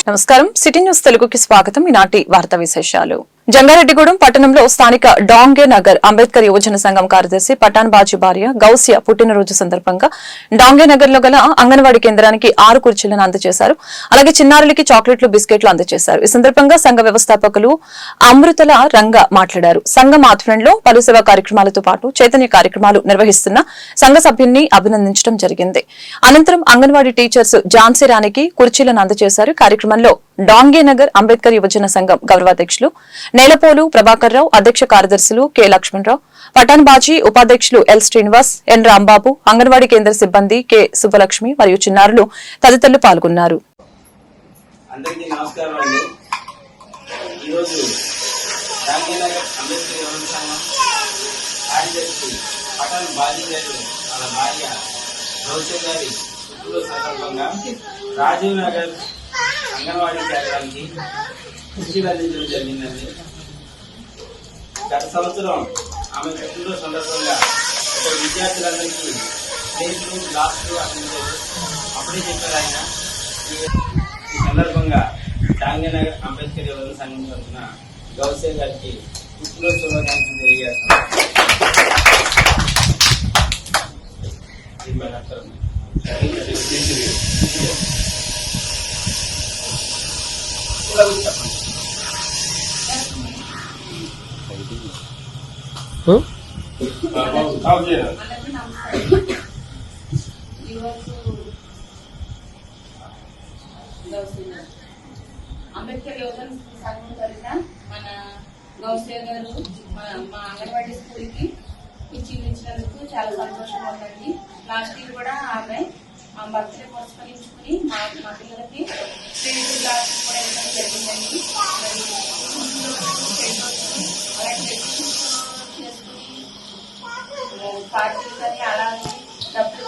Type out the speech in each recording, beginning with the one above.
నమస్కారం city news తెలుగుకి స్వాగతం. ఈనాటి వార్తా విశేషాలు. జంగారెడ్డిగూడెం పట్టణంలో స్థానిక డాంగే నగర్ అంబేద్కర్ యువజన సంఘం కార్యదర్శి పఠాన్ బాజీ భార్య గౌసియ పుట్టినరోజు సందర్భంగా డాంగే నగర్ లో గల అంగన్వాడీ కేంద్రానికి 6 కుర్చీలను అందజేశారు. అలాగే చిన్నారులకి చాక్లెట్లు బిస్కెట్లు అందజేశారు. ఈ సందర్భంగా సంఘ వ్యవస్థాపకులు అమృతల రంగ మాట్లాడారు. సంఘం ఆధ్వర్యంలో పలు సేవా కార్యక్రమాలతో పాటు చైతన్య కార్యక్రమాలు నిర్వహిస్తున్న సంఘ సభ్యుల్ని అభినందించడం జరిగింది. అనంతరం అంగన్వాడీ టీచర్స్ ఝాన్సీ రాణికి కుర్చీలను అందజేశారు. కార్యక్రమంలో డాంగే నగర్ అంబేద్కర్ యువజన సంఘం గౌరవాధ్యక్షులు నేలపోలు ప్రభాకర్ రావు, అధ్యక్ష కార్యదర్శులు కె లక్ష్మణరావు, పఠాన్ బాజీ, ఉపాధ్యక్షులు ఎల్ శ్రీనివాస్, ఎన్ రాంబాబు, అంగన్వాడీ కేంద్ర సిబ్బంది కె సుబ్బలక్ష్మి మరియు చిన్నారులు తదితరులు పాల్గొన్నారు. రాజీవ్ నగర్ అంగన్వాడీ కేంద్రానికి కుర్చీలు అందించడం జరిగిందండి. గత సంవత్సరం ఆమె పుట్టినరోజు సందర్భంగా ఇక్కడ విద్యార్థులందరికీ ప్లేట్లు గ్లాసులు అందించారు. అప్పుడే చెప్పారు ఆయన. ఈ సందర్భంగా డాంగే నగర్ అంబేద్కర్ యువజన సంఘం తరఫున గౌసే గారికి పుట్టినరోజు శుభాకాంక్షలు తెలియజేస్తాను. అంబేద్కర్ యువజన సంఘం తరఫున మన గౌసియా గారు మా అంగన్వాడీ స్కూల్ కి కుర్చీలు ఇచ్చినందుకు చాలా సంతోషంగా ఉందండి. లాస్ట్ ఇయర్ కూడా ఆమె మా బర్త్డే పురస్కరించుకుని మా పిల్లలకి ప్లేట్ గ్లాసులు కూడా ఇవ్వడం జరిగిందండి. పార్టీలు కానీ అలాగే డబ్బులు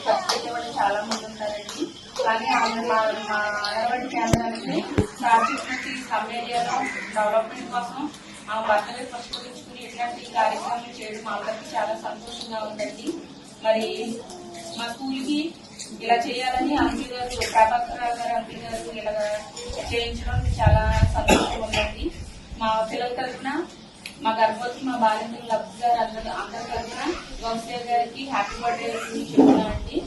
ఖర్చు పెట్టేవాళ్ళు చాలా మంది ఉంటారండి. కానీ ఆమె మా అంగన్వాడీ కేంద్రానికి సాధించినట్టు సబ్ ఏరియాలో డెవలప్మెంట్ కోసం ఆ బర్త్డే పురస్కరించుకుని ఇట్లాంటి కార్యక్రమాలు చేయడం మా అందరికీ చాలా సంతోషంగా ఉందండి. మరి మా స్కూల్కి ఇలా చేయాలని అంపీ గారు ప్రభాకర్ రావు గారు అంపీ గారు ఇలా చేయించడం చాలా సంతోషంగా ఉందండి. మా పిల్లల తరఫున మా గర్భవతి మా బాలింతలు లబ్ధి గారు అందరి తరఫున గౌసియా గారికి హ్యాపీ బర్త్డే చెప్తున్నామండి.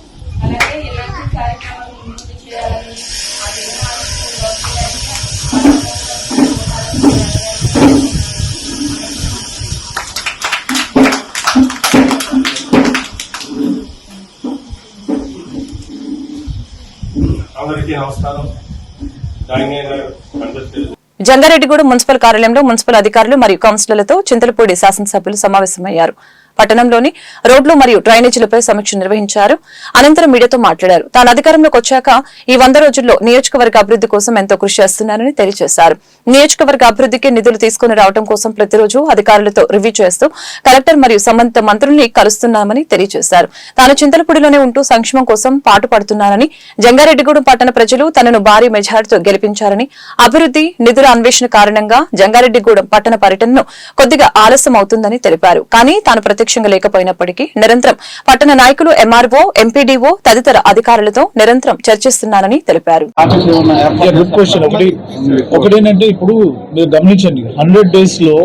అలాగే ఇలాంటి కార్యక్రమాలు ముందు చేయాలని ఆ అందరికీ నమస్కారం. జంగారెడ్డిగూడెం మున్సిపల్ కార్యాలయంలో మున్సిపల్ అధికారులు మరియు కౌన్సిలర్లతో చింతలపూడి శాసనసభ్యులు సమావేశమయ్యారు. పట్టణంలోని రోడ్లు మరియు డ్రైనేజీలపై సమీక్ష నిర్వహించారు. అనంతరం మీడియాతో మాట్లాడారు. తాను అధికారంలోకి వచ్చాక ఈ 100 రోజుల్లో నియోజకవర్గ అభివృద్ధి కోసం ఎంతో కృషి చేస్తున్నారని తెలియజేశారు. నియోజకవర్గ అభివృద్ధికి నిధులు తీసుకుని రావడం కోసం ప్రతిరోజు అధికారులతో రివ్యూ చేస్తూ కలెక్టర్ మరియు సంబంధిత మంత్రుల్ని కలుస్తున్నామని తెలియజేశారు. తాను చింతలపూడిలోనే ఉంటూ సంక్షేమం కోసం పాటుపడుతున్నారని, జంగారెడ్డిగూడెం పట్టణ ప్రజలు తనను భారీ మెజారిటీతో గెలిపించారని, అభివృద్ధి నిధుల అన్వేషణ కారణంగా జంగారెడ్డిగూడెం పట్టణ పర్యటనను కొద్దిగా ఆలస్యం అవుతుందని తెలిపారు. కానీ తాను ప్రత్యక్షంగా లేకపోయినప్పటికీ నిరంతరం పట్టణ నాయకులు, ఎంఆర్ఓ, ఎంపీడీఓ తదితర అధికారులతో నిరంతరం చర్చిస్తున్నానని తెలిపారు. ఒకటేంటంటే ఇప్పుడు మీరు గమనించండి, 100 days లో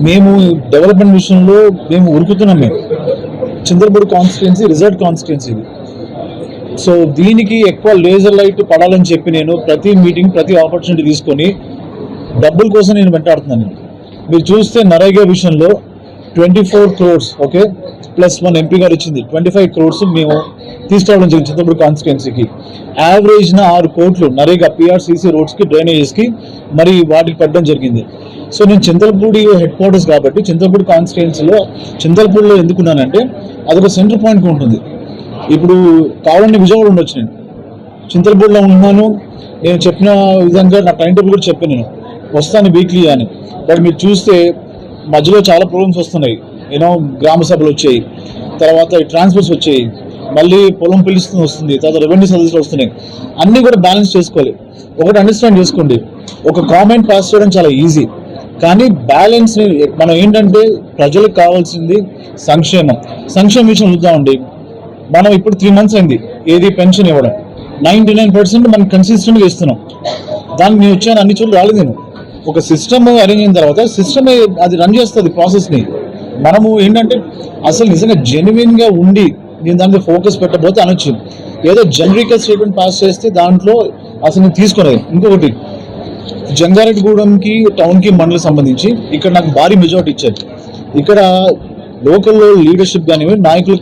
మేము డెవలప్మెంట్ విషయంలో మేము ఉరుకుతున్నాం. మేము Chintalapudi constituency reserve constituency, so దీనికి ఎక్కువ లేజర్ లైట్ పడాలని చెప్పి నేను ప్రతి మీటింగ్ ప్రతి ఆపర్చునిటీ తీసుకొని డబ్బుల కోసం నేను వెంటాడుతున్నాను. మీరు చూస్తే నరేగా విషయంలో 24 crores ఓకే ప్లస్ 1 ఎంపీ గారు ఇచ్చింది 25 crores మేము తీసుకురావడం జరిగింది చింతలపూడి కాన్స్టిట్యున్సీకి. యావరేజ్న 6 కోట్లు నరేగా పిఆర్సీసీ రోడ్స్కి, డ్రైనేజెస్కి మరి వాటికి పెట్టడం జరిగింది. సో నేను చింతలపూడి హెడ్ క్వార్టర్స్ కాబట్టి చింతలపూడి కాన్స్టిట్యున్సీలో చింతలపూడిలో ఎందుకున్నానంటే అదొక సెంటర్ పాయింట్గా ఉంటుంది. ఇప్పుడు కావాలని విజయవాడ ఉండొచ్చు, నేను చింతలపూడిలో ఉన్నాను. నేను చెప్పిన విధంగా నా టైం టేబుల్ కూడా చెప్పాను, నేను వస్తాను వీక్లీ అని. బట్ మీరు చూస్తే మధ్యలో చాలా ప్రాబ్లమ్స్ వస్తున్నాయి. యూనో గ్రామ సభలు వచ్చాయి, తర్వాత ట్రాన్స్ఫర్స్ వచ్చాయి, మళ్ళీ పొలం పిలుస్తుంది వస్తుంది, తర్వాత రెవెన్యూ సర్వీసులు వస్తున్నాయి. అన్నీ కూడా బ్యాలెన్స్ చేసుకోవాలి. ఒకటి అండర్స్టాండ్ చేసుకోండి, ఒక కామెంట్ పాస్ చేయడం చాలా ఈజీ, కానీ బ్యాలెన్స్ మనం ఏంటంటే ప్రజలకు కావాల్సింది సంక్షేమం. సంక్షేమ విషయం చూద్దామండి. మనం ఇప్పుడు 3 months అయింది ఏది పెన్షన్ ఇవ్వడం. 99% మనం కన్సిస్టెంట్గా ఇస్తున్నాం. దానికి నేను వచ్చాను, అన్ని చోట్ల రాలేదు. నేను ఒక సిస్టమ్ అరేంజ్ అయిన తర్వాత సిస్టమే అది రన్ చేస్తుంది ప్రాసెస్ని. మనము ఏంటంటే అసలు నిజంగా జెన్యున్గా ఉండి నేను దాని మీద ఫోకస్ పెట్టబోతే అనొచ్చు. ఏదో జనరికల్ స్టేట్మెంట్ పాస్ చేస్తే దాంట్లో అసలు నేను తీసుకునేది. ఇంకొకటి, జంగారెడ్డిగూడెంకి టౌన్కి మండలికి సంబంధించి ఇక్కడ నాకు భారీ మెజారిటీ ఇచ్చారు. ఇక్కడ లోకల్లో లీడర్షిప్ కానివ్వండి, నాయకులు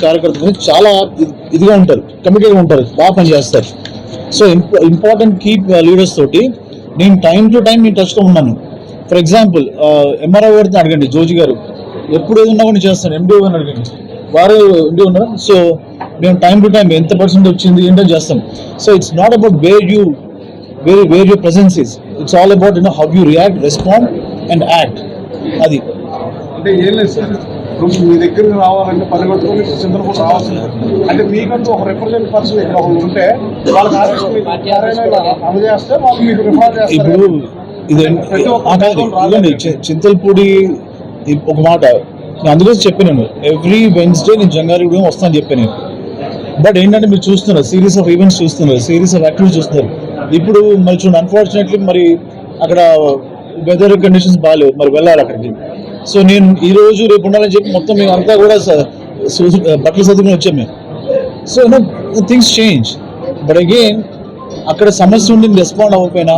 కార్యకర్తలు కానీ చాలా ఇదిగా ఉంటారు, కమిటెడ్గా ఉంటారు, బాగా పనిచేస్తారు. సో ఇంపార్టెంట్ కీ లీడర్స్ తోటి నేను టైం టు టైం నేను టచ్లో ఉన్నాను. ఫర్ ఎగ్జాంపుల్ ఎంఆర్ఓ గారిని అడగండి, జోజి గారు ఎప్పుడు ఏది ఉన్నా కూడా చేస్తాను. ఎండిఓ గారిని అడగండి, వారు ఎండిఓ ఉన్నారు. సో మేము టైం టు టైం ఎంత పర్సెంట్ వచ్చింది ఏంటో చేస్తాం. So it's not about where your presence is, it's all about how you react, respond and act. అది అంటే ఏం లేదు సార్, ఇప్పుడు మీ దగ్గరికి రావాలంటే పరిగెట్టుకొని చంద్రపూర్ రావాల్సింది. అంటే మీకంటూ ఒక రిప్రజెంట్ పర్సన్ ఇక్కడ ఒకరు ఉంటే వాళ్ళకి అందజేస్తే వాళ్ళు మీకు రిఫర్ చేస్తారు. ఇప్పుడు ఇదండి చింతలపూడి ఒక మాట నేను అందుకోసం చెప్పాను. ఎవ్రీ వెన్స్డే నేను జంగారెడ్డి వస్తానని చెప్పాను. బట్ ఏంటంటే మీరు చూస్తున్నారు, సిరీస్ ఆఫ్ ఈవెంట్స్ చూస్తున్నారు, సిరీస్ ఆఫ్ యాక్టివిటీస్ చూస్తున్నారు. ఇప్పుడు మరి చూడండి, అన్ఫార్చునేట్లీ మరి అక్కడ వెదర్ కండిషన్స్ బాగాలేవు, మరి వెళ్ళాలి అక్కడికి. సో నేను ఈ రోజు రేపు ఉండాలని చెప్పి మొత్తం మేము అంతా కూడా బట్టలు సర్దుకుని వచ్చాం మేము. So things change. But again అక్కడ సమస్య ఉండి రెస్పాండ్ అవ్వకపోయినా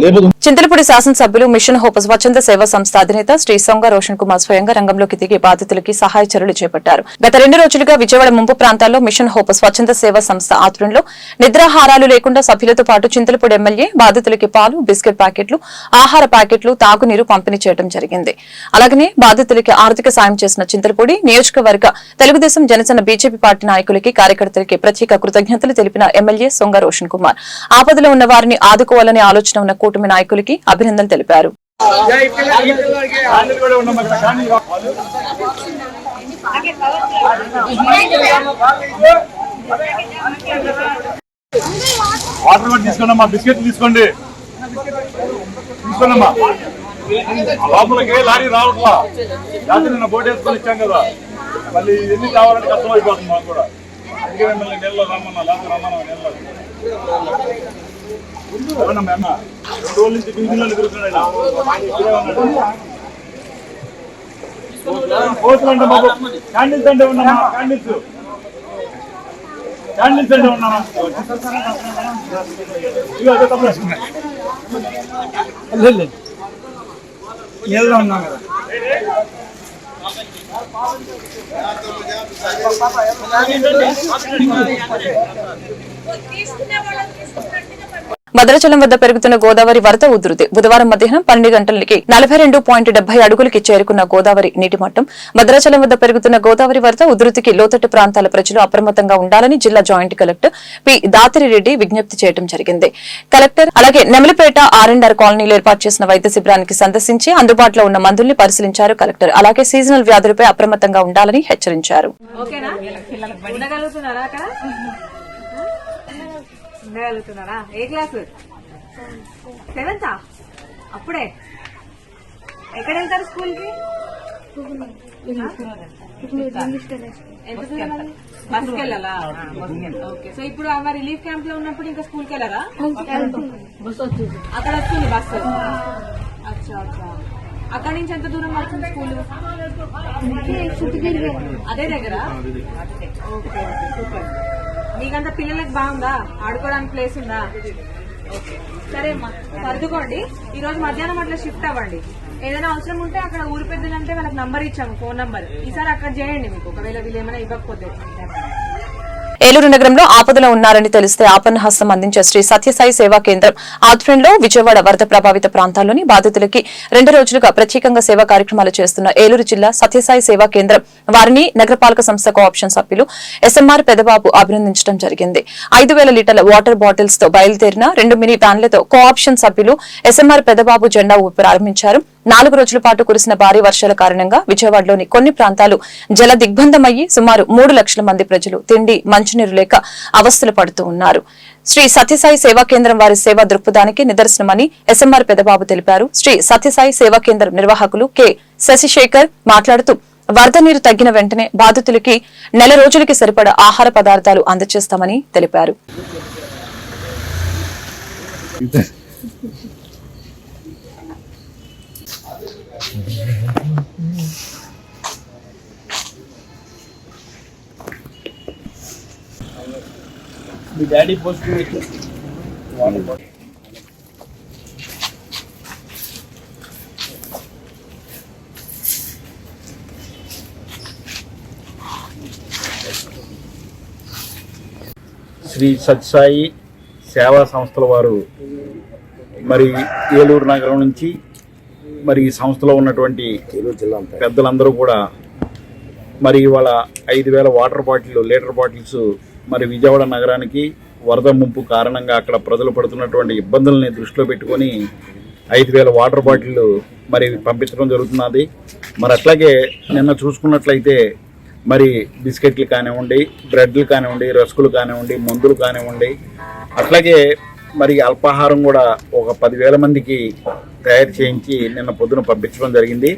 లేకపోతే చింతలపూడి శాసనసభ్యులు మిషన్ హోప్ స్వచ్ఛంద సేవా సంస్థ అధినేత శ్రీ సొంగ రోషన్ కుమార్ స్వయంగా రంగంలోకి దిగి బాధితులకి సహాయ చర్యలు చేపట్టారు. గత 2 రోజులుగా విజయవాడ ముంపు ప్రాంతాల్లో మిషన్ హోప్ స్వచ్ఛంద సేవా సంస్థ ఆధ్వర్యంలో నిద్రాహారాలు లేకుండా సభ్యులతో పాటు చింతలపూడి ఎమ్మెల్యే బాధితులకి పాలు, బిస్కెట్ ప్యాకెట్లు, ఆహార ప్యాకెట్లు, తాగునీరు పంపిణీ చేయడం జరిగింది. అలాగనే బాధితులకి ఆర్థిక సాయం చేసిన చింతలపూడి నియోజకవర్గ తెలుగుదేశం, జనసేన, బీజేపీ పార్టీ నాయకులకి, కార్యకర్తలకి ప్రత్యేక కృతజ్ఞతలు తెలిపిన ఎమ్మెల్యే సొంగ రోషన్ కుమార్ ఆపదలో ఉన్న వారిని ఆదుకోవాలనే ఆలోచన ఉన్న కూటమి నాయకులకి అభినందనలు తెలిపారు. వాటర్ తీసుకోండి, బిస్కెట్ తీసుకోండి, తీసుకోండమ్మా. లోపలికి లారీ రావట్లా, రాత్రి నిన్న బోట్ వేసుకొని ఇచ్చాం కదా, మళ్ళీ ఎన్ని కావాలంటే కష్టం అయిపోతుంది మాకు కూడా. అందుకే మిమ్మల్ని నెలలో రమ్మన్నా, లేకపోతే రమ్మన్నా నెలలో. ఎవరన్నా అన్న 2 రోజుల నుంచి డ్యూటీలో తిరుగుతున్నాడు. కోతులు అంటే బాబు క్యాండిల్స్ అంటే ఉన్నామా, క్యాండిల్స్ అంటే ఉన్నామా. నీళ్ళలో ఉన్నాం కదా. భద్రాచలం వద్ద పెరుగుతున్న గోదావరి వరద ఉధృతి. బుధవారం మధ్యాహ్నం 12 గంటలకి 42.70 అడుగులకి చేరుకున్న గోదావరి నీటి మట్టం. భద్రాచలం వద్ద పెరుగుతున్న గోదావరి వరద ఉధృతికి లోతట్టు ప్రాంతాల ప్రజలు అప్రమత్తంగా ఉండాలని జిల్లా జాయింట్ కలెక్టర్ పి దాతిరెడ్డి విజ్ఞప్తి చేయడం జరిగింది. కలెక్టర్ అలాగే నెమలిపేట R&R కాలనీలో ఏర్పాటు చేసిన వైద్య శిబిరానికి సందర్శించి అందుబాటులో ఉన్న మందుల్ని పరిశీలించారు కలెక్టర్. అలాగే సీజనల్ వ్యాధులపై అప్రమత్తంగా ఉండాలని హెచ్చరించారు. ఉండగలుగుతున్నారా? ఏ క్లాసు? 7th? అప్పుడే ఎక్కడ వెళ్తారు స్కూల్ కి? బస్కి వెళ్ళాలా? ఓకే. సో ఇప్పుడు ఆమె రిలీఫ్ క్యాంప్ లో ఉన్నప్పుడు ఇంకా స్కూల్ కి వెళ్ళారా? అక్కడ వస్తుంది బస్సు. అచ్చా అచ్చా. అక్కడ నుంచి ఎంత దూరం పడుతుంది స్కూల్? అదే దగ్గర? Okay super. మీకంతా పిల్లలకు బాగుందా? ఆడుకోవడానికి ప్లేస్ ఉందా? సరే అమ్మా, సర్దుకోండి. ఈ రోజు మధ్యాహ్నం అట్లా షిఫ్ట్ అవ్వండి. ఏదైనా అవసరం ఉంటే అక్కడ ఊరి పెద్దలంటే వాళ్ళకి నంబర్ ఇచ్చాము, ఫోన్ నంబర్. ఈసారి అక్కడ చేయండి మీకు, ఒకవేళ వీళ్ళు ఏమైనా ఇవ్వకపోతే. ఏలూరు నగరంలో ఆపదలో ఉన్నారని తెలిస్తే ఆపన్న హస్తం అందించే శ్రీ సత్యసాయి సేవా కేంద్రం ఆధ్వర్యంలో విజయవాడ వరద ప్రభావిత ప్రాంతాల్లోని బాధితులకి 2 రోజులుగా ప్రత్యేకంగా సేవా కార్యక్రమాలు చేస్తున్న ఏలూరు జిల్లా సత్యసాయి సేవా కేంద్రం వారిని నగరపాలక సంస్థ కోఆప్షన్ సభ్యులు SMR పెదబాబు అభినందించడం జరిగింది. 5,000 లీటర్ల వాటర్ బాటిల్స్ తో బయలుదేరిన 2 మినీ వ్యాన్లతో కోఆప్షన్ సభ్యులు SMR పెదబాబు జెండా ఊపి ప్రారంభించారు. 4 రోజుల పాటు కురిసిన భారీ వర్షాల కారణంగా విజయవాడలోని కొన్ని ప్రాంతాలు జల దిగ్బంధమయ్యి సుమారు 3 లక్షల మంది ప్రజలు తిండి, మంచినీరు లేక అవస్థలు పడుతూ ఉన్నారు. శ్రీ సత్యసాయి సేవా కేంద్రం వారి సేవా దృక్పథానికి నిదర్శనమని SMR పెదబాబు తెలిపారు. శ్రీ సత్యసాయి సేవా కేంద్రం నిర్వాహకులు కె శశిశేఖర్ మాట్లాడుతూ వరద నీరు తగ్గిన వెంటనే బాధితులకి నెల రోజులకి సరిపడా ఆహార పదార్థాలు అందజేస్తామని తెలిపారు. మీ డాడీ post water bottle Shri Satsai Seva సంస్థల వారు మరి ఏలూరు నగరం నుంచి మరి ఈ సంస్థలో ఉన్నటువంటి పెద్దలందరూ కూడా మరి ఇవాళ 5,000 వాటర్ బాటిల్ లీటర్ బాటిల్స్ మరి విజయవాడ నగరానికి వరద ముంపు కారణంగా అక్కడ ప్రజలు పడుతున్నటువంటి ఇబ్బందుల్ని దృష్టిలో పెట్టుకొని 5,000 వాటర్ బాటిల్ మరి పంపించడం జరుగుతున్నది. మరి అట్లాగే నిన్న చూసుకున్నట్లయితే మరి బిస్కెట్లు కానివ్వండి, బ్రెడ్లు కానివ్వండి, రస్కులు కానివ్వండి, మందులు కానివ్వండి, అట్లాగే మరి అల్పాహారం కూడా ఒక 10,000 మందికి తయారు చేయించి నిన్న పొద్దున పంపించడం జరిగింది.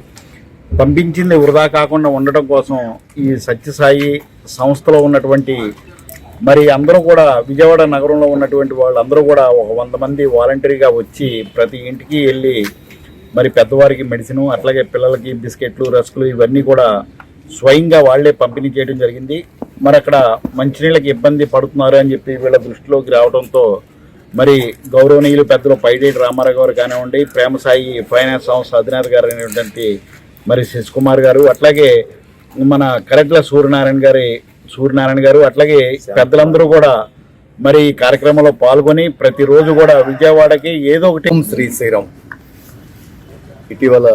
పంపించింది వృధా కాకుండా ఉండటం కోసం ఈ సత్యసాయి సంస్థలో ఉన్నటువంటి మరి అందరూ కూడా విజయవాడ నగరంలో ఉన్నటువంటి వాళ్ళందరూ కూడా ఒక 100 మంది వాలంటరీగా వచ్చి ప్రతి ఇంటికి వెళ్ళి మరి పెద్దవారికి మెడిసిన్, అట్లాగే పిల్లలకి బిస్కెట్లు, రస్కులు ఇవన్నీ కూడా స్వయంగా వాళ్లే పంపిణీ చేయడం జరిగింది. మరి అక్కడ మంచినీళ్ళకి ఇబ్బంది పడుతున్నారు అని చెప్పి వీళ్ళ దృష్టిలోకి రావడంతో మరి గౌరవనీయులు పెద్దలు పైడేటి రామారావు గారు కానివ్వండి, ప్రేమసాయి ఫైనాన్స్ సంస్థ అధినేత గారు అయినటువంటి మరి శశికుమార్ గారు, అట్లాగే మన కరెక్ట్ల సూర్యనారాయణ గారు అట్లాగే పెద్దలందరూ కూడా మరి ఈ కార్యక్రమంలో పాల్గొని ప్రతిరోజు కూడా విజయవాడకి ఏదో ఒకటి. శ్రీ శ్రీరామ్. ఇటీవల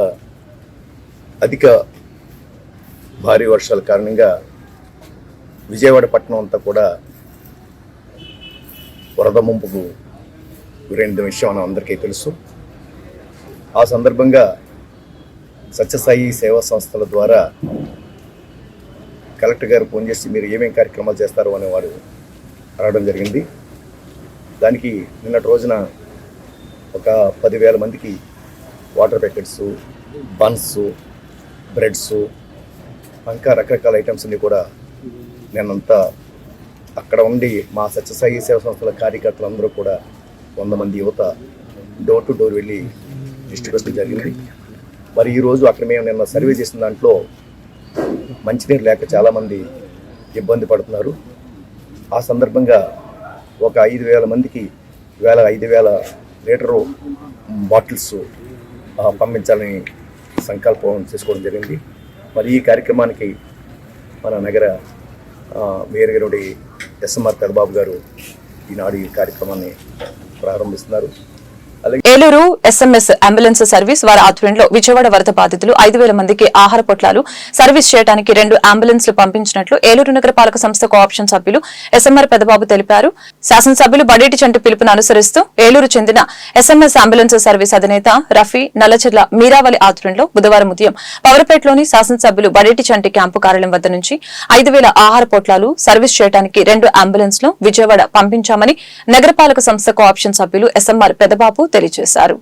అధిక భారీ వర్షాల కారణంగా విజయవాడ పట్టణం అంతా కూడా వరద ముంపుకు గురైన విషయం మనం అందరికీ తెలుసు. ఆ సందర్భంగా సత్యసాయి సేవా సంస్థల ద్వారా కలెక్టర్ గారు ఫోన్ చేసి మీరు ఏమేమి కార్యక్రమాలు చేస్తారు అని వారు అడగడం జరిగింది. దానికి నిన్నటి రోజున ఒక 10,000 మందికి వాటర్ ప్యాకెట్స్, బన్స్, బ్రెడ్స్, ఇంకా రకరకాల ఐటమ్స్ అన్ని కూడా నేనంతా అక్కడ ఉండి మా సత్యసాయి సేవా సంస్థల కార్యకర్తలందరూ కూడా 100 మంది యువత డోర్ టు డోర్ వెళ్ళి డిస్ట్రిబ్యూట్ జరిగింది. మరి ఈరోజు అక్కడ మేము నిన్న సర్వే చేసిన దాంట్లో మంచినీరు లేక చాలామంది ఇబ్బంది పడుతున్నారు. ఆ సందర్భంగా ఒక 5,000 మందికి 5,000 లీటరు బాటిల్స్ పంపించాలని సంకల్పం చేసుకోవడం జరిగింది. మరి ఈ కార్యక్రమానికి మన నగర మేయర్ గారి ఎస్ఎంఆర్ పెదబాబు గారు ఈనాడు ఈ కార్యక్రమాన్ని ప్రారంభిస్తున్నారు. ఏలూరు ఎస్ఎంఎస్ అంబులెన్స్ సర్వీస్ వారి ఆధ్వర్యంలో విజయవాడ వరద బాధితులు 5,000 మందికి ఆహార పొట్లాలు సర్వీస్ చేయడానికి 2 అంబులెన్స్లు పంపించినట్లు ఏలూరు నగరపాలక సంస్థ కోఆప్షన్ సభ్యులు ఎస్ఎంఆర్ పెదబాబు తెలిపారు. శాసనసభ్యులు బడేటి చంటి పిలుపును అనుసరిస్తూ ఏలూరు చెందిన ఎస్ఎంఎస్ అంబులెన్స్ సర్వీస్ అధినేత రఫీ నల్లచెర్ల మీరావళి ఆధ్వర్యంలో బుధవారం ఉదయం పవరపేటలోని శాసనసభ్యులు బడేటి చంటి క్యాంపు కార్యాలయం వద్ద నుంచి 5,000 ఆహార పొట్లాలు సర్వీస్ చేయడానికి 2 అంబులెన్స్లు విజయవాడ పంపించామని నగరపాలక సంస్థ కోఆప్షన్ సభ్యులు ఎస్ఎంఆర్ పెదబాబు తెలియజేశారు.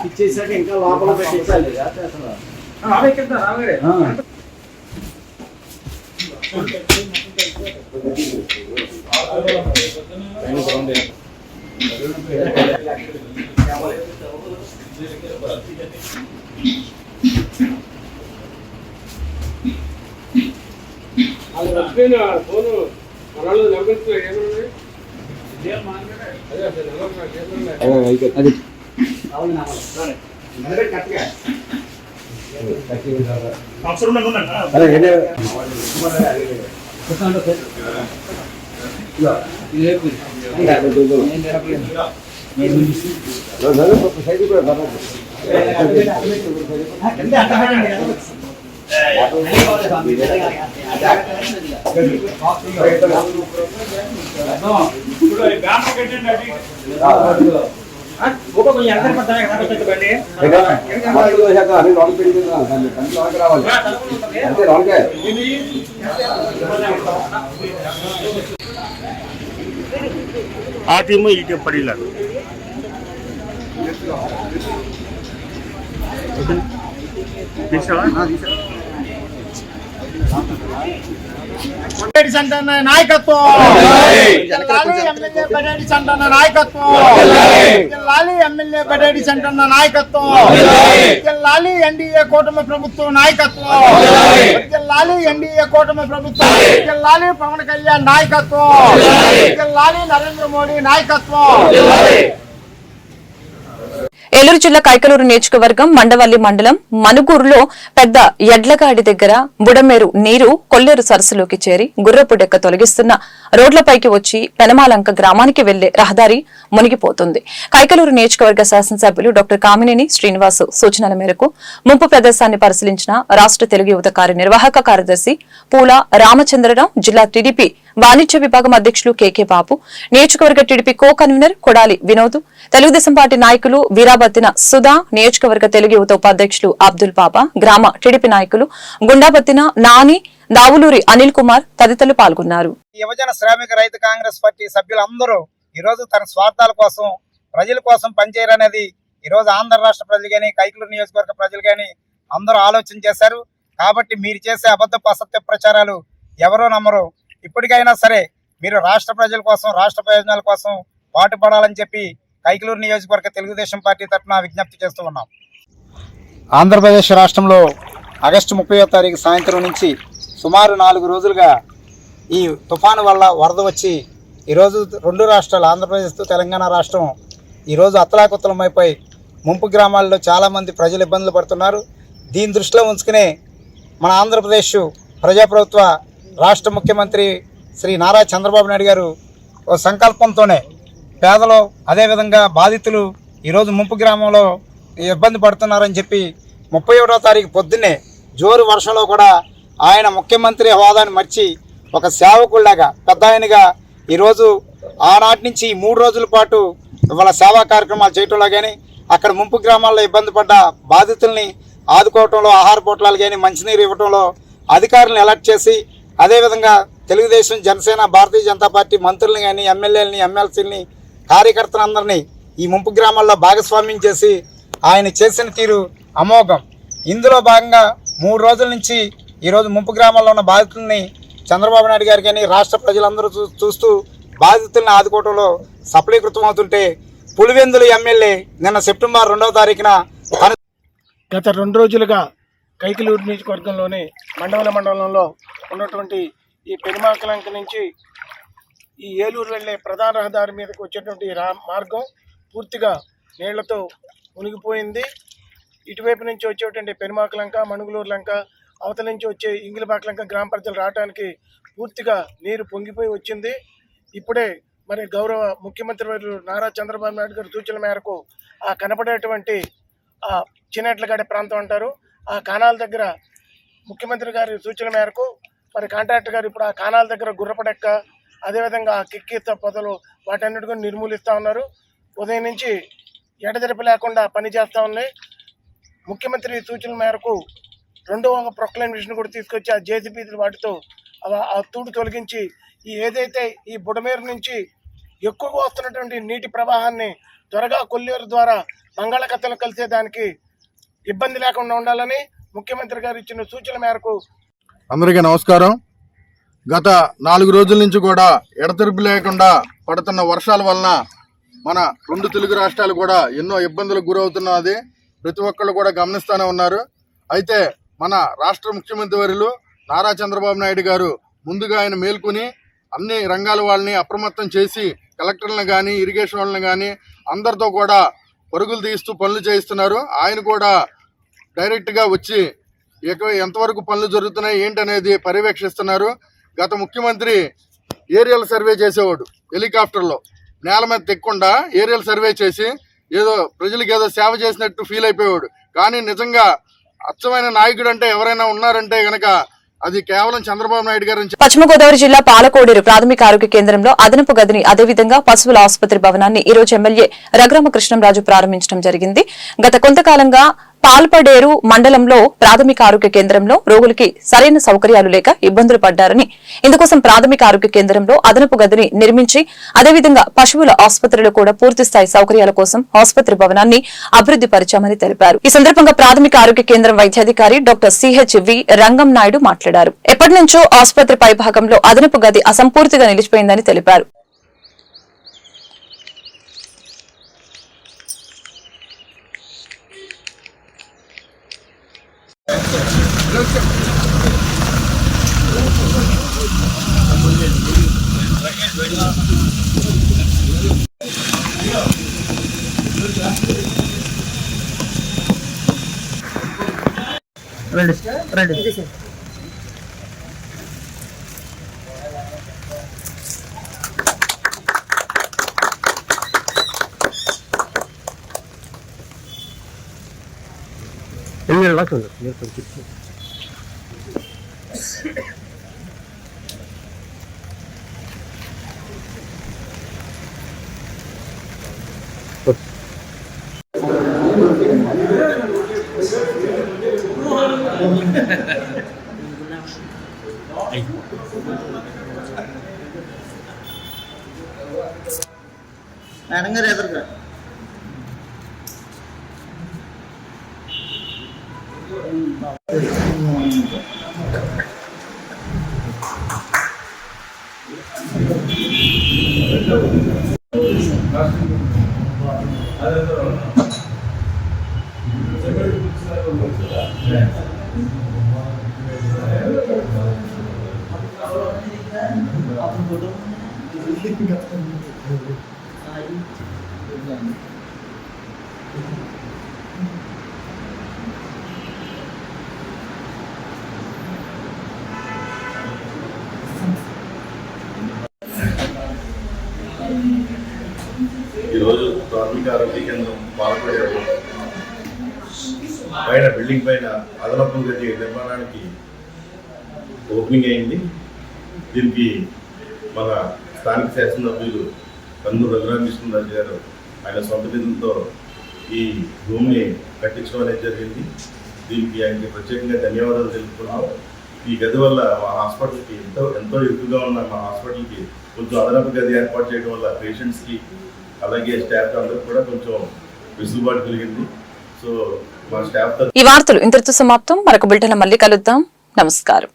ఇచ్చేసాక ఇంకా లోపల పెట్టించాలి. ఆ టీము ఈ టీం పడిలా నాయకత్వం ఎమ్మెల్యే బడేడి సంటన్న నాయకత్వం లాలి ఎమ్మెల్యే బడేడి సంటన్న నాయకత్వం లాలి ఎన్డీఏ కూటమి ప్రభుత్వం నాయకత్వం లాలి ఎన్డీఏ కూటమి ప్రభుత్వం లాలి పవన్ కళ్యాణ్ నాయకత్వం లాలి నరేంద్ర మోడీ నాయకత్వం. ఏలూరు జిల్లా కైకలూరు నియోజకవర్గం మండవల్లి మండలం మనుగూరులో పెద్ద ఎడ్లగాడి దగ్గర బుడమేరు నీరు కొల్లేరు సరస్సులోకి చేరి గుర్రపు డెక్క తొలగిస్తున్న రోడ్లపైకి వచ్చి పెనమాలంక గ్రామానికి వెళ్లే రహదారి మునిగిపోతుంది. కైకలూరు నియోజకవర్గ శాసనసభ్యులు డాక్టర్ కామినేని శ్రీనివాసు సూచనల మేరకు ముంపు ప్రదేశాన్ని పరిశీలించిన రాష్ట్ర తెలుగు యువత కార్యనిర్వాహక కార్యదర్శి పూల రామచంద్రరావు, జిల్లా టీడీపీ వాణిజ్య విభాగం అధ్యక్షులు కేకే బాబు, నియోజకవర్గ TDP co convener Kodali Vinod, Telugu Desam party నాయకులు వీరాబత్తిన సుధా, నియోజకవర్గ తెలుగు యువత ఉపాధ్యక్షులు అబ్దుల్ బాబా, గ్రామ టీడీపీ నాయకులు గుండాబత్తిన నాని, దావులూరి అనిల్ కుమార్ తదితరులు పాల్గొన్నారు. యువజన శ్రామిక రైతు కాంగ్రెస్ పార్టీ సభ్యులందరూ ఈరోజు తన స్వార్థాల కోసం ప్రజల కోసం పనిచేయరనేది ఈరోజు ఆంధ్ర రాష్ట్ర ప్రజలు కానీ కైకలూరు నియోజకవర్గ ప్రజలు కానీ అందరూ ఆలోచన చేశారు. కాబట్టి మీరు చేసే అబద్ధపు అసత్య ప్రచారాలు ఎవరో నమ్మరు. ఇప్పటికైనా సరే మీరు రాష్ట్ర ప్రజల కోసం, రాష్ట్ర ప్రయోజనాల కోసం పాటుపడాలని చెప్పి కైకలూరు నియోజకవర్గ తెలుగుదేశం పార్టీ తరఫున విజ్ఞప్తి చేస్తూ ఉన్నాం. ఆంధ్రప్రదేశ్ రాష్ట్రంలో ఆగస్టు 30వ తారీఖు సాయంత్రం నుంచి సుమారు 4 రోజులుగా ఈ తుఫాను వల్ల వరద వచ్చి ఈరోజు 2 రాష్ట్రాలు ఆంధ్రప్రదేశ్ తెలంగాణ రాష్ట్రం ఈరోజు అతలాకుతలమైపోయి ముంపు గ్రామాల్లో చాలామంది ప్రజలు ఇబ్బందులు పడుతున్నారు. దీని దృష్టిలో ఉంచుకునే మన ఆంధ్రప్రదేశ్ ప్రజాప్రభుత్వ రాష్ట్ర ముఖ్యమంత్రి శ్రీ నారా చంద్రబాబు నాయుడు గారు ఓ సంకల్పంతోనే పేదలు అదేవిధంగా బాధితులు ఈరోజు ముంపు గ్రామంలో ఇబ్బంది పడుతున్నారని చెప్పి 31వ తారీఖు పొద్దున్నే జోరు వర్షంలో కూడా ఆయన ముఖ్యమంత్రి హోదాను మర్చి ఒక సేవకుల్లాగా పెద్ద ఆయనగా ఈరోజు ఆనాటి నుంచి 3 రోజుల పాటు వాళ్ళ సేవా కార్యక్రమాలు చేయటంలో కానీ అక్కడ ముంపు గ్రామాల్లో ఇబ్బంది పడ్డ బాధితుల్ని ఆదుకోవటంలో ఆహార పొట్లాలు కానీ మంచినీరు ఇవ్వటంలో అధికారులను అలర్ట్ చేసి అదేవిధంగా తెలుగుదేశం, జనసేన, భారతీయ జనతా పార్టీ మంత్రుల్ని కానీ ఎమ్మెల్యేలని, ఎమ్మెల్సీలని, కార్యకర్తలందరినీ ఈ ముంపు గ్రామాల్లో భాగస్వామ్యం చేసి ఆయన చేసిన తీరు అమోఘం. ఇందులో భాగంగా 3 రోజుల నుంచి ఈరోజు ముంపు గ్రామాల్లో ఉన్న బాధితుల్ని చంద్రబాబు నాయుడు గారు కానీ రాష్ట్ర ప్రజలందరూ చూస్తూ బాధితుల్ని ఆదుకోవడంలో సఫలీకృతం అవుతుంటే పులివెందుల ఎమ్మెల్యే నిన్న సెప్టెంబర్ 2వ తారీఖున గత 2 రోజులుగా కైకలూరు నియోజకవర్గంలోని మండలంలో ఉన్నటువంటి ఈ పెనుమాకలంక నుంచి ఈ ఏలూరు వెళ్ళే ప్రధాన రహదారి మీదకి వచ్చేటువంటి మార్గం పూర్తిగా నీళ్లతో మునిగిపోయింది. ఇటువైపు నుంచి వచ్చేటువంటి పెనుమాకలంక, మణుగులూరు లంక, అవతల నుంచి వచ్చే ఇంగిలిపాకలంక గ్రామ ప్రజలు రావడానికి పూర్తిగా నీరు పొంగిపోయి వచ్చింది. ఇప్పుడే మరి గౌరవ ముఖ్యమంత్రి వర్యులు నారా చంద్రబాబు నాయుడు గారి సూచనల మేరకు ఆ కనపడేటువంటి ఆ చిన్నట్లగాడే ప్రాంతం అంటారు, ఆ కానాల దగ్గర ముఖ్యమంత్రి గారి సూచన మేరకు మరి కాంట్రాక్టర్ గారు ఇప్పుడు ఆ కానాల దగ్గర గుర్రపడెక్క, అదేవిధంగా ఆ కిక్కిత పొదలు వాటన్నిటి కూడా నిర్మూలిస్తూ ఉన్నారు. ఉదయం నుంచి ఎడతెరిపి లేకుండా పనిచేస్తూ ఉన్నాయి. ముఖ్యమంత్రి సూచనల మేరకు 2వ ప్రొక్లైన్ మిషన్ కూడా తీసుకొచ్చి ఆ జేసీబీ వాటితో ఆ తూడు తొలగించి ఏదైతే ఈ బుడమేరు నుంచి ఎక్కువగా వస్తున్నటువంటి నీటి ప్రవాహాన్ని త్వరగా కొల్లేరు ద్వారా బంగాళాఖాతంలో కలిసేదానికి ఇబ్బంది లేకుండా ఉండాలని ముఖ్యమంత్రి గారు ఇచ్చిన సూచనల మేరకు అందరికీ నమస్కారం. గత 4 రోజుల నుంచి కూడా ఎడతెరిపి లేకుండా పడుతున్న వర్షాల వలన మన 2 తెలుగు రాష్ట్రాలు కూడా ఎన్నో ఇబ్బందులకు గురవుతున్నది ప్రతి ఒక్కళ్ళు కూడా గమనిస్తూనే ఉన్నారు. అయితే మన రాష్ట్ర ముఖ్యమంత్రి వర్యులు నారా చంద్రబాబు నాయుడు గారు ముందుగా ఆయన మేల్కొని అన్ని రంగాల వాళ్ళని అప్రమత్తం చేసి కలెక్టర్లను కానీ, ఇరిగేషన్ వాళ్ళని కానీ అందరితో కూడా పరుగులు తీస్తూ పనులు చేయిస్తున్నారు. ఆయన కూడా డైరెక్ట్గా వచ్చి ఎంతవరకు పనులు జరుగుతున్నాయి ఏంటనేది పర్యవేక్షిస్తున్నారు. గత ముఖ్యమంత్రి ఏరియల్ సర్వే చేసేవాడు హెలికాప్టర్లో నేల మీద తెక్కకుండా ఏరియల్ సర్వే చేసి ఏదో ప్రజలకు ఏదో సేవ చేసినట్టు ఫీల్ అయిపోయేవాడు. కానీ నిజంగా అచ్చమైన నాయకుడు అంటే ఎవరైనా ఉన్నారంటే గనక అది కేవలం చంద్రబాబు నాయుడు గారు. పశ్చిమ గోదావరి జిల్లా పాలకోడేరు ప్రాథమిక ఆరోగ్య కేంద్రంలో అదనపు గదిని అదేవిధంగా పశువుల ఆసుపత్రి భవనాన్ని ఈ రోజు ఎమ్మెల్యే రఘురామకృష్ణంరాజు ప్రారంభించడం జరిగింది. గత కొంతకాలంగా పాల్పడేరు మండలంలో ప్రాథమిక ఆరోగ్య కేంద్రంలో రోగులకి సరైన సౌకర్యాలు లేక ఇబ్బందులు పడ్డారని, ఇందుకోసం ప్రాథమిక ఆరోగ్య కేంద్రంలో అదనపు గదిని నిర్మించి అదేవిధంగా పశువుల ఆసుపత్రిలో కూడా పూర్తిస్థాయి సౌకర్యాల కోసం ఆసుపత్రి భవనాన్ని అభివృద్ధి పరిచామని తెలిపారు. ఈ సందర్భంగా ప్రాథమిక ఆరోగ్య కేంద్రం వైద్యాధికారి డాక్టర్ సిహెచ్వి రంగం నాయుడు మాట్లాడారు. ఎప్పటి నుంచో ఆసుపత్రి పైభాగంలో అదనపు గది అసంపూర్తిగా నిలిచిపోయిందని తెలిపారు. మేడం గారు ఎదురుగా ఈరోజు ప్రాథమిక ఆరోగ్య కేంద్రం పాల్పడేరు పైన బిల్డింగ్ పైన అదనపు గది నిర్మాణానికి ఓపెనింగ్ అయింది. దీనికి మన స్థానిక శాసనసభ్యులు కందూరు రఘురామకృష్ణరాజు గారు ఆయన సొంత నిధులతో ఈ భూమిని కట్టించడం అనేది జరిగింది. దీనికి ఆయనకి ప్రత్యేకంగా ధన్యవాదాలు తెలుపుతున్నాం. ఈ గది వల్ల మా హాస్పిటల్కి ఎంతో ఎక్కువగా ఉన్న మా హాస్పిటల్కి కొంచెం అదనపు గది ఏర్పాటు చేయడం వల్ల పేషెంట్స్కి అలాగే స్టాఫ్ అందరికి కూడా కొంచెం వెసులుబాటు కలిగింది. సో మా స్టాఫ్ ఈ వార్తలు ఇంతటితో సమాప్తం. మరొక బులెటిన్ మళ్ళీ కలుద్దాం. నమస్కారం.